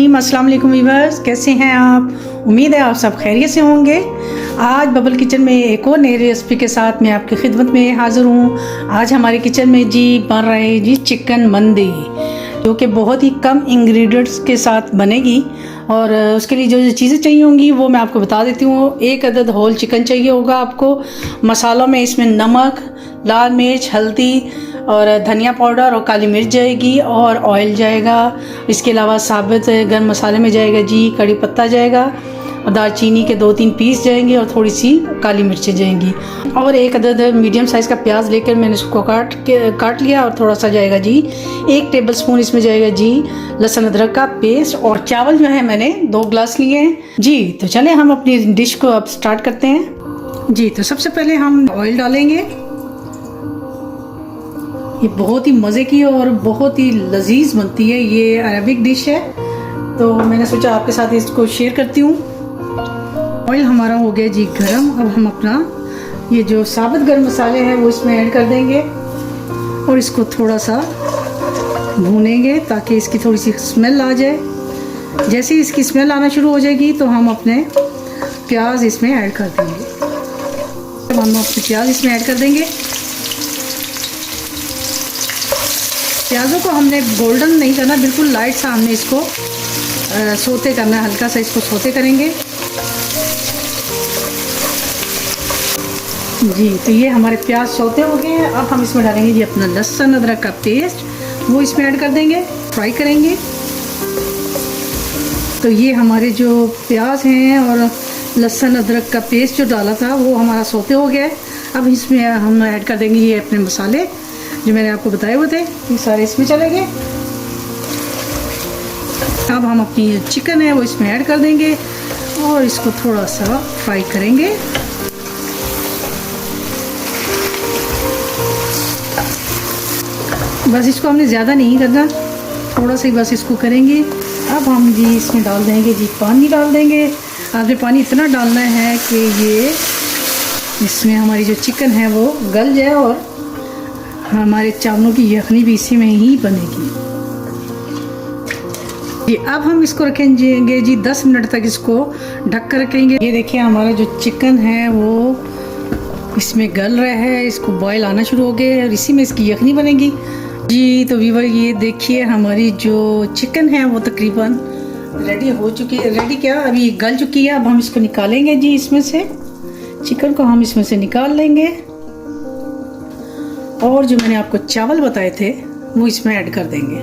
रहीम। अस्सलाम वालेकुम वीवर्स, कैसे हैं आप? उम्मीद है आप सब खैरियत से होंगे। आज बबल किचन में एक और नई रेसिपी के साथ मैं आपकी खिदमत में हाज़िर हूँ। आज हमारे किचन में जी बन रहे हैं जी चिकन मंदी, जो कि बहुत ही कम इंग्रेडिएंट्स के साथ बनेगी। और उसके लिए जो चीज़ें चाहिए होंगी वो मैं आपको बता देती हूँ। एक अदद होल चिकन चाहिए होगा आपको। मसालों में इसमें नमक, लाल मिर्च, हल्दी और धनिया पाउडर और काली मिर्च जाएगी और ऑयल जाएगा। इसके अलावा साबुत गरम मसाले में जाएगा जी कड़ी पत्ता जाएगा और दालचीनी के 2-3 पीस जाएंगे और थोड़ी सी काली मिर्चें जाएंगी। और एक अदद मीडियम साइज़ का प्याज लेकर मैंने उसको काट लिया और थोड़ा सा जाएगा जी 1 टेबलस्पून इसमें जाएगा जी लहसुन अदरक का पेस्ट। और चावल जो है मैंने 2 ग्लास लिए हैं जी। तो चले हम अपनी डिश को अब स्टार्ट करते हैं जी। तो सबसे पहले हम ऑयल डालेंगे। ये बहुत ही मज़े की और बहुत ही लजीज बनती है। ये अरबिक डिश है, तो मैंने सोचा आपके साथ इसको शेयर करती हूँ। ऑयल हमारा हो गया जी गरम। अब हम अपना ये जो साबुत गरम मसाले हैं वो इसमें ऐड कर देंगे और इसको थोड़ा सा भूनेंगे ताकि इसकी थोड़ी सी स्मेल आ जाए। जैसे ही इसकी स्मेल आना शुरू हो जाएगी तो हम अपने प्याज इसमें ऐड कर देंगे। अब हम अपने प्याज इसमें ऐड कर देंगे। प्याज़ों को हमने गोल्डन नहीं करना, बिल्कुल लाइट सा हमने इसको सोते करना है। हल्का सा इसको सोते करेंगे जी। तो ये हमारे प्याज सोते हो गए हैं। अब हम इसमें डालेंगे जी अपना लहसुन अदरक का पेस्ट, वो इसमें ऐड कर देंगे, फ्राई करेंगे। तो ये हमारे जो प्याज हैं और लहसुन अदरक का पेस्ट जो डाला था वो हमारा सोते हो गया है। अब इसमें हम ऐड कर देंगे ये अपने मसाले जो मैंने आपको बताए हुए थे, ये सारे इसमें चलेंगे। अब हम अपनी चिकन है वो इसमें ऐड कर देंगे और इसको थोड़ा सा फ्राई करेंगे। बस इसको हमने ज़्यादा नहीं करना, थोड़ा सा ही बस इसको करेंगे। अब हम जी इसमें डाल देंगे जी पानी डाल देंगे। आपने पानी इतना डालना है कि ये इसमें हमारी जो चिकन है वो गल जाए और हमारे चावलों की यखनी भी इसी में ही बनेगी जी। अब हम इसको रखेंगे जी 10 मिनट तक इसको ढक कर रखेंगे। ये देखिए हमारा जो चिकन है वो इसमें गल रहा है, इसको बॉयल आना शुरू हो गए और इसी में इसकी यखनी बनेगी जी। तो व्यूअर ये देखिए हमारी जो चिकन है वो तकरीबन रेडी हो चुकी है। रेडी क्या, अभी गल चुकी है। अब हम इसको निकालेंगे जी, इसमें से चिकन को हम इसमें से निकाल लेंगे और जो मैंने आपको चावल बताए थे वो इसमें ऐड कर देंगे।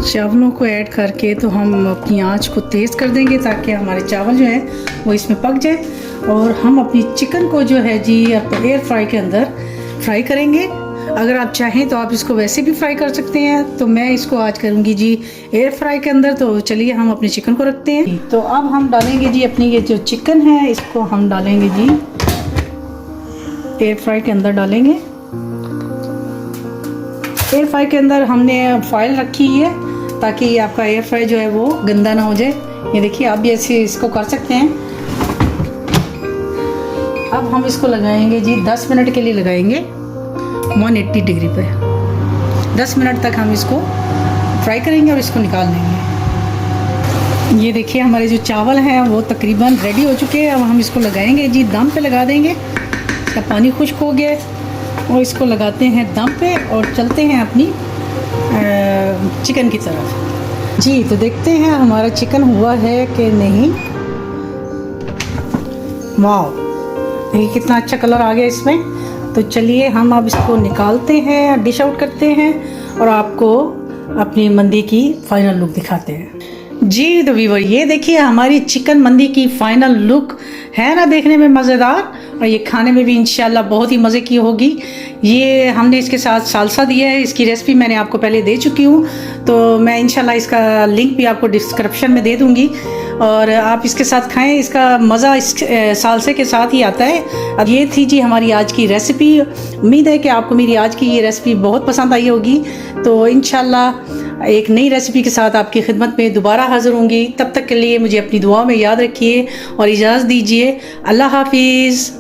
चावलों को ऐड करके तो हम अपनी आंच को तेज़ कर देंगे ताकि हमारे चावल जो है वो इसमें पक जाए। और हम अपनी चिकन को जो है जी एयर फ्राई के अंदर फ्राई करेंगे। अगर आप चाहें तो आप इसको वैसे भी फ्राई कर सकते हैं, तो मैं इसको आज करूँगी जी एयर फ्राई के अंदर। तो चलिए हम अपने चिकन को रखते हैं। तो अब हम डालेंगे जी अपनी ये जो चिकन है इसको हम डालेंगे जी एयर फ्राई के अंदर डालेंगे। एयर फ्राई के अंदर हमने फॉइल रखी है ताकि आपका एयर फ्राई जो है वो गंदा ना हो जाए। ये देखिए आप भी ऐसे इसको कर सकते हैं। अब हम इसको लगाएंगे जी 10 मिनट के लिए लगाएंगे 180 डिग्री पे। 10 मिनट तक हम इसको फ्राई करेंगे और इसको निकाल लेंगे। ये देखिए हमारे जो चावल हैं वो तकरीबन रेडी हो चुके हैं। अब हम इसको लगाएंगे जी दम पे लगा देंगे। इसका पानी खुश्क हो गया और इसको लगाते हैं दम पे और चलते हैं अपनी चिकन की तरफ जी। तो देखते हैं हमारा चिकन हुआ है कि नहीं। वाह, देखिए कितना अच्छा कलर आ गया इसमें। तो चलिए हम अब इसको निकालते हैं, डिश आउट करते हैं और आपको अपनी मंदी की फाइनल लुक दिखाते हैं जी। तो व्यूअर ये देखिए हमारी चिकन मंदी की फाइनल लुक है ना, देखने में मज़ेदार और ये खाने में भी इंशाल्लाह बहुत ही मज़े की होगी। ये हमने इसके साथ सालसा दिया है, इसकी रेसिपी मैंने आपको पहले दे चुकी हूँ, तो मैं इंशाल्लाह इसका लिंक भी आपको डिस्क्रिप्शन में दे दूँगी और आप इसके साथ खाएं। इसका मज़ा इस सालसे के साथ ही आता है। अब ये थी जी हमारी आज की रेसिपी। उम्मीद है कि आपको मेरी आज की ये रेसिपी बहुत पसंद आई होगी। तो इंशाल्लाह एक नई रेसिपी के साथ आपकी खिदमत में दोबारा हाज़िर होंगी। तब तक के लिए मुझे अपनी दुआओं में याद रखिए और इजाज़त दीजिए। अल्लाह हाफिज़।